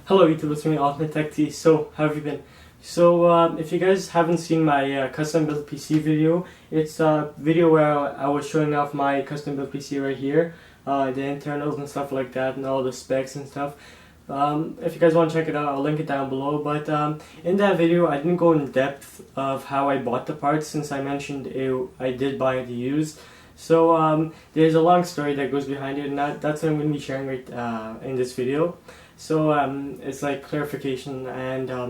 Hello YouTube, it's me UltimateTechT. So, how have you been? If you guys haven't seen my custom built PC video, it's a video where I was showing off my custom built PC right here, the internals and stuff like that, and all the specs and stuff. If you guys want to check it out, I'll link it down below. But in that video, I didn't go in depth of how I bought the parts, since I mentioned I did buy it used. So there's a long story that goes behind it, and that's what I'm going to be sharing right in this video. So it's like clarification, and I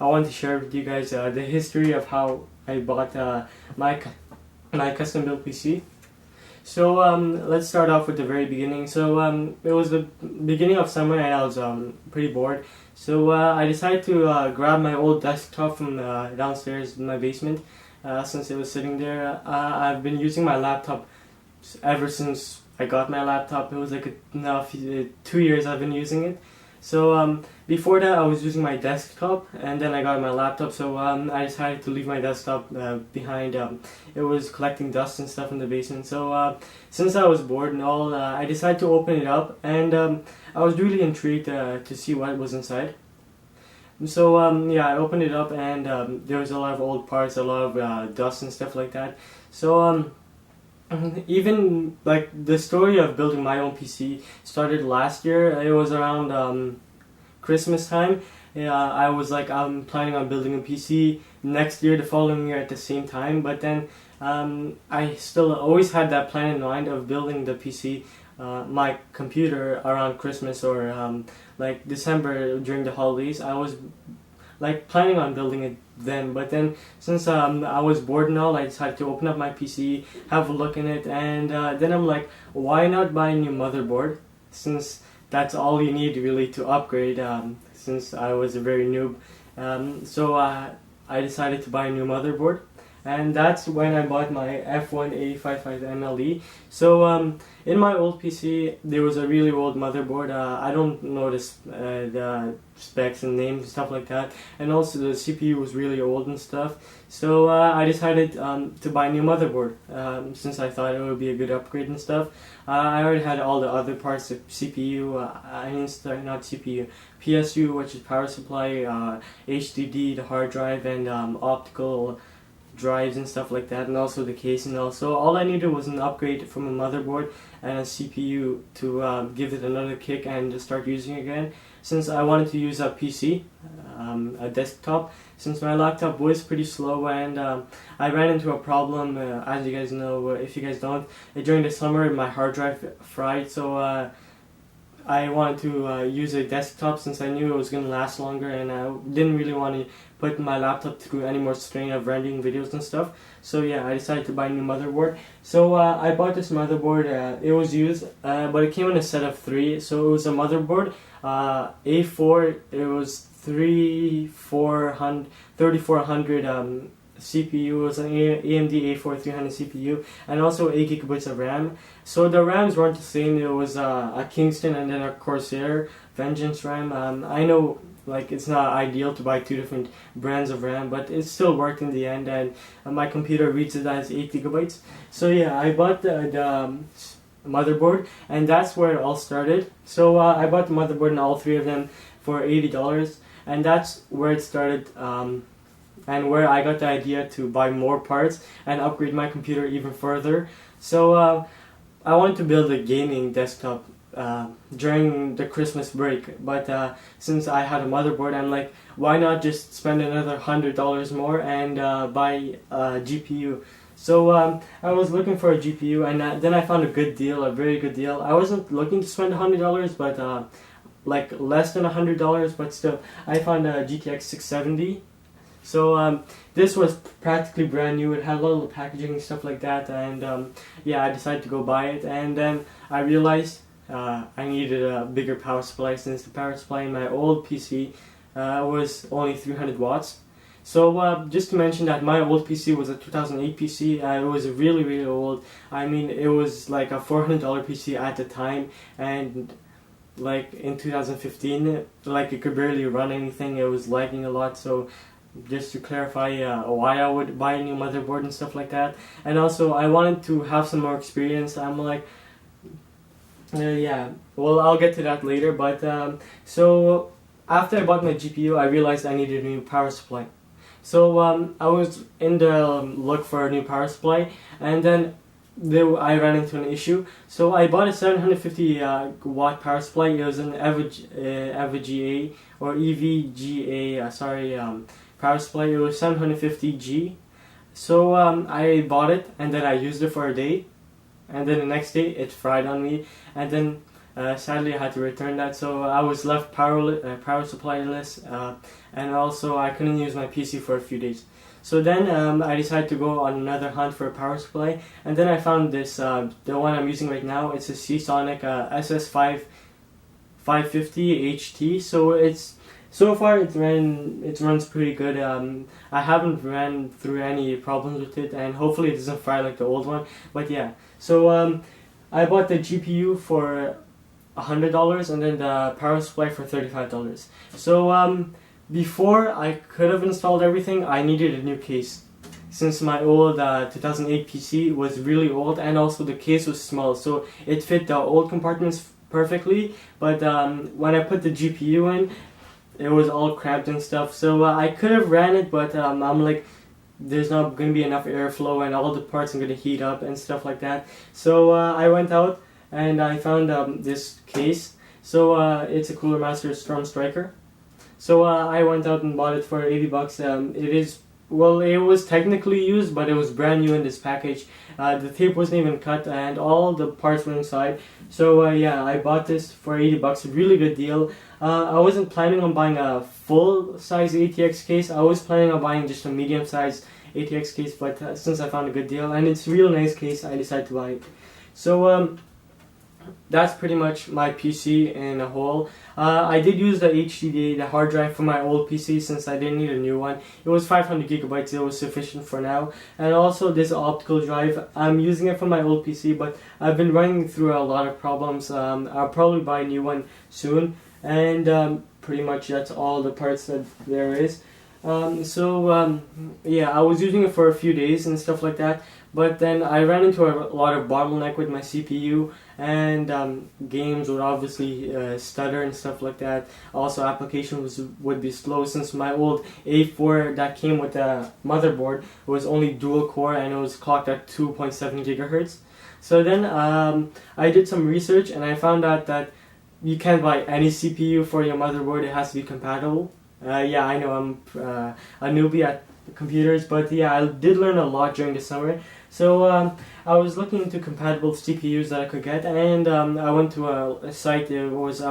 want to share with you guys the history of how I bought my custom built PC. So let's start off with the very beginning. So it was the beginning of summer, and I was pretty bored. So I decided to grab my old desktop from downstairs in my basement. Since it was sitting there, I've been using my laptop ever since I got my laptop. It was like 2 years I've been using it. So before that I was using my desktop, and then I got my laptop. So I decided to leave my desktop behind. It was collecting dust and stuff in the basement. So since I was bored and all, I decided to open it up, and I was really intrigued to see what was inside. So yeah, I opened it up, and there was a lot of old parts, a lot of dust and stuff like that. So even like the story of building my own PC started last year. It was around Christmas time. I was like, I'm planning on building a PC next year, the following year at the same time. But then I still always had that plan in mind of building the PC, my computer, around Christmas or like December during the holidays. I was like planning on building it then, but then since I was bored and all, I decided to open up my PC, have a look in it, and then I'm like, why not buy a new motherboard, since that's all you need really to upgrade, since I was a very noob. So I decided to buy a new motherboard, and that's when I bought my F1A55MLE. So in my old PC, there was a really old motherboard. I don't know the specs and names and stuff like that, and also the CPU was really old and stuff. So I decided to buy a new motherboard, since I thought it would be a good upgrade and stuff. I already had all the other parts, the CPU, not CPU, PSU, which is power supply, HDD, the hard drive, and optical drives and stuff like that, and also the case and all. So all I needed was an upgrade from a motherboard and a CPU to give it another kick and to start using it again, since I wanted to use a PC, a desktop, since my laptop was pretty slow. And I ran into a problem, as you guys know, if you guys don't, during the summer my hard drive fried. So I wanted to use a desktop, since I knew it was going to last longer, and I didn't really want to put my laptop through any more strain of rendering videos and stuff. So yeah, I decided to buy a new motherboard. So I bought this motherboard. It was used, but it came in a set of 3. So it was a motherboard, A4. It was 3400 CPU. It was an AMD A4 300 CPU, and also 8 gigabytes of RAM. So the RAMs weren't the same. It was a Kingston and then a Corsair Vengeance RAM. I know, like, it's not ideal to buy 2 different brands of RAM, but it still worked in the end, and my computer reads it as 8 gigabytes. So yeah, I bought the motherboard, and that's where it all started. So I bought the motherboard and all 3 of them for $80, and that's where it started, and where I got the idea to buy more parts and upgrade my computer even further. So I wanted to build a gaming desktop during the Christmas break, but since I had a motherboard, I'm like, why not just spend another $100 more and buy a GPU? So I was looking for a GPU, and then I found a good deal, a very good deal. I wasn't looking to spend $100, but like less than $100, but still, I found a GTX 670. So this was practically brand new. It had a lot of packaging and stuff like that, and yeah, I decided to go buy it. And then I realized I needed a bigger power supply, since the power supply in my old PC was only 300 watts. So just to mention that my old PC was a 2008 PC. It was really, really old. I mean, it was like a $400 PC at the time, and like in 2015, like it could barely run anything. It was lagging a lot. So just to clarify why I would buy a new motherboard and stuff like that. And also I wanted to have some more experience. I'm like, yeah, well, I'll get to that later. But so after I bought my GPU, I realized I needed a new power supply. So I was in the look for a new power supply, and then I ran into an issue. So I bought a 750 watt power supply. It was an EVGA or EVGA, power supply. It was 750G. So I bought it, and then I used it for a day, and then the next day it fried on me, and then sadly I had to return that. So I was left power supply-less, and also I couldn't use my PC for a few days. So then I decided to go on another hunt for a power supply, and then I found this, the one I'm using right now. It's a Seasonic SS-550HT. So far it runs pretty good. I haven't ran through any problems with it, and hopefully it doesn't fry like the old one. But yeah, so I bought the GPU for $100 and then the power supply for $35. So before I could have installed everything, I needed a new case, since my old 2008 PC was really old, and also the case was small, so it fit the old compartments perfectly, but when I put the GPU in, it was all cramped and stuff. So I could have ran it, but I'm like, there's not going to be enough airflow, and all the parts are going to heat up and stuff like that. So I went out and I found this case. So it's a Cooler Master Storm Stryker. So I went out and bought it for 80 bucks. It was technically used, but it was brand new in this package. The tape wasn't even cut, and all the parts were inside. So yeah, I bought this for 80 bucks. A really good deal. I wasn't planning on buying a full-size ATX case. I was planning on buying just a medium-sized ATX case, but since I found a good deal, and it's a real nice case, I decided to buy it. So that's pretty much my PC in a whole. I did use the HDD, the hard drive, for my old PC, since I didn't need a new one. It was 500 gigabytes, it was sufficient for now. And also this optical drive, I'm using it for my old PC, but I've been running through a lot of problems. I'll probably buy a new one soon, and pretty much that's all the parts that there is. Yeah, I was using it for a few days and stuff like that, but then I ran into a lot of bottleneck with my CPU, and games would obviously stutter and stuff like that. Also, applications would be slow, since my old A4 that came with the motherboard was only dual core, and it was clocked at 2.7 gigahertz. So then I did some research, and I found out that you can't buy any CPU for your motherboard. It has to be compatible. Yeah, I know I'm a newbie at computers, but yeah, I did learn a lot during the summer. So I was looking into compatible CPUs that I could get, and I went to a site that was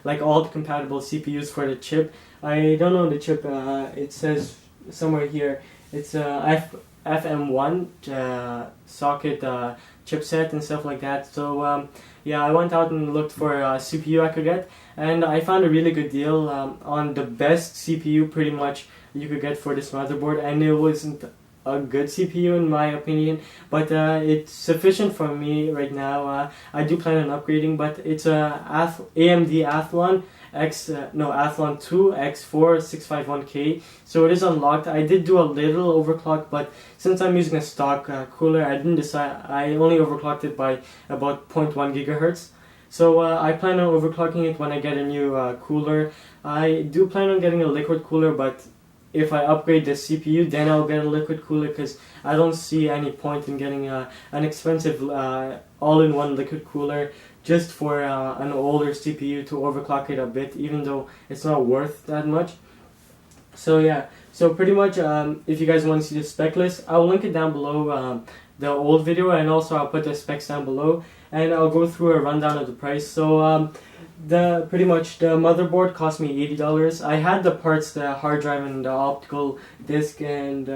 like all the compatible CPUs for the chip. I don't know the chip. It says somewhere here. It's FM1 socket chipset and stuff like that. So yeah, I went out and looked for a CPU I could get, and I found a really good deal on the best CPU pretty much you could get for this motherboard, and it wasn't a good CPU in my opinion, but it's sufficient for me right now. I do plan on upgrading, but it's a AMD Athlon Athlon II X4 651K, so it is unlocked. I did do a little overclock, but since I'm using a stock cooler, I only overclocked it by about 0.1 gigahertz. So I plan on overclocking it when I get a new cooler. I do plan on getting a liquid cooler, but if I upgrade the CPU, then I'll get a liquid cooler, because I don't see any point in getting an expensive all-in-one liquid cooler just for an older CPU to overclock it a bit, even though it's not worth that much. So yeah, so pretty much if you guys want to see the spec list, I'll link it down below, the old video, and also I'll put the specs down below, and I'll go through a rundown of the price. So pretty much the motherboard cost me $80. I had the parts, the hard drive and the optical disc, and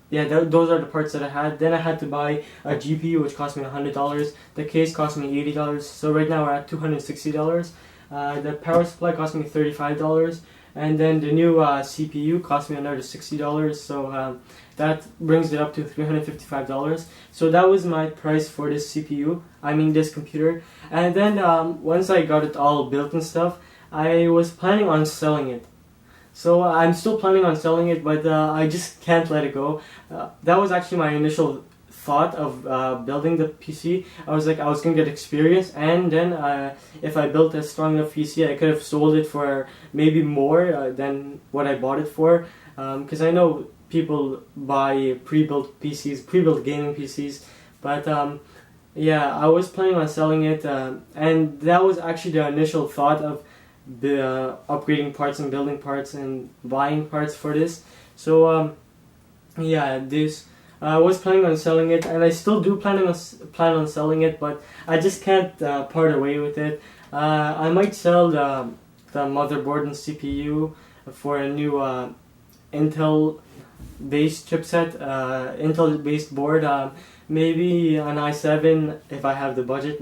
yeah, those are the parts that I had. Then I had to buy a GPU, which cost me $100. The case cost me $80. So right now we're at $260. The power supply cost me $35. And then the new CPU cost me another $60. So that brings it up to $355. So that was my price for this CPU. I mean this computer. And then once I got it all built and stuff, I was planning on selling it. So I'm still planning on selling it, but I just can't let it go. That was actually my initial thought of building the PC. I was like, I was gonna get experience, and then if I built a strong enough PC, I could have sold it for maybe more than what I bought it for. Because I know people buy pre-built PCs, pre-built gaming PCs, but yeah, I was planning on selling it, and that was actually the initial thought of the upgrading parts and building parts and buying parts for this. So yeah, this I was planning on selling it, and I still do plan on selling it, but I just can't part away with it. I might sell the motherboard and CPU for a new Intel based chipset, Intel based board, maybe an i7 if I have the budget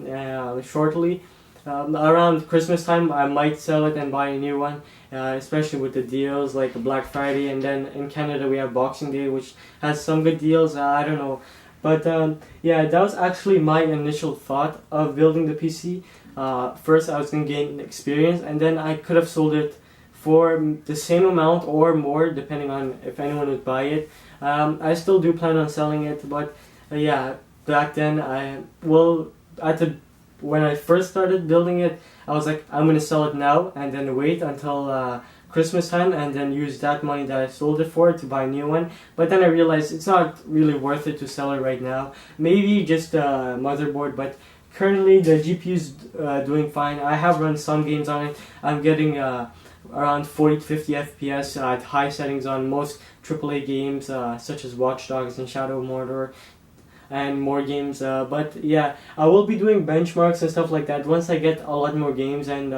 shortly. Around Christmas time I might sell it and buy a new one, especially with the deals like Black Friday, and then in Canada we have Boxing Day, which has some good deals. I don't know, but yeah, that was actually my initial thought of building the PC. First I was going to gain experience, and then I could have sold it for the same amount or more depending on if anyone would buy it. I still do plan on selling it, but yeah, back then when I first started building it, I was like, I'm going to sell it now and then wait until Christmas time and then use that money that I sold it for to buy a new one. But then I realized it's not really worth it to sell it right now. Maybe just a motherboard, but currently the GPU's doing fine. I have run some games on it. I'm getting around 40 to 50 FPS at high settings on most AAA games such as Watch Dogs and Shadow of Mordor and more games, but yeah, I will be doing benchmarks and stuff like that once I get a lot more games, and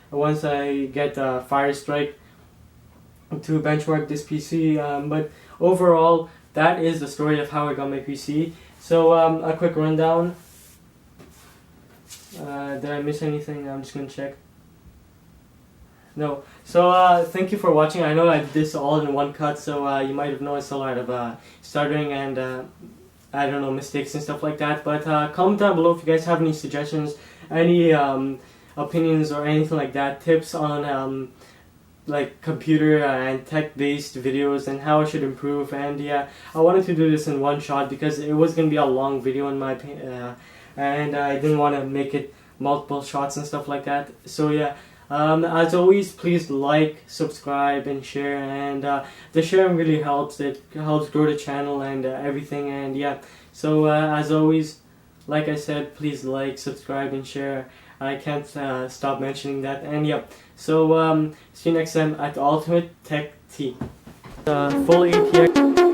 once I get Fire Strike to benchmark this PC. But overall, that is the story of how I got my PC. So a quick rundown. Did I miss anything? I'm just gonna check. No. So thank you for watching. I know I did this all in one cut, so you might have noticed a lot of stuttering and I don't know, mistakes and stuff like that. But comment down below if you guys have any suggestions, any opinions or anything like that, tips on like computer and tech based videos and how I should improve. And yeah, I wanted to do this in one shot because it was going to be a long video in my opinion, and I didn't want to make it multiple shots and stuff like that. So yeah, as always, please like, subscribe and share, and the sharing really helps. It helps grow the channel and everything. And yeah, so as always, like I said, please like, subscribe and share. I can't stop mentioning that. And yeah, so see you next time at UltimateTechT. Full ATX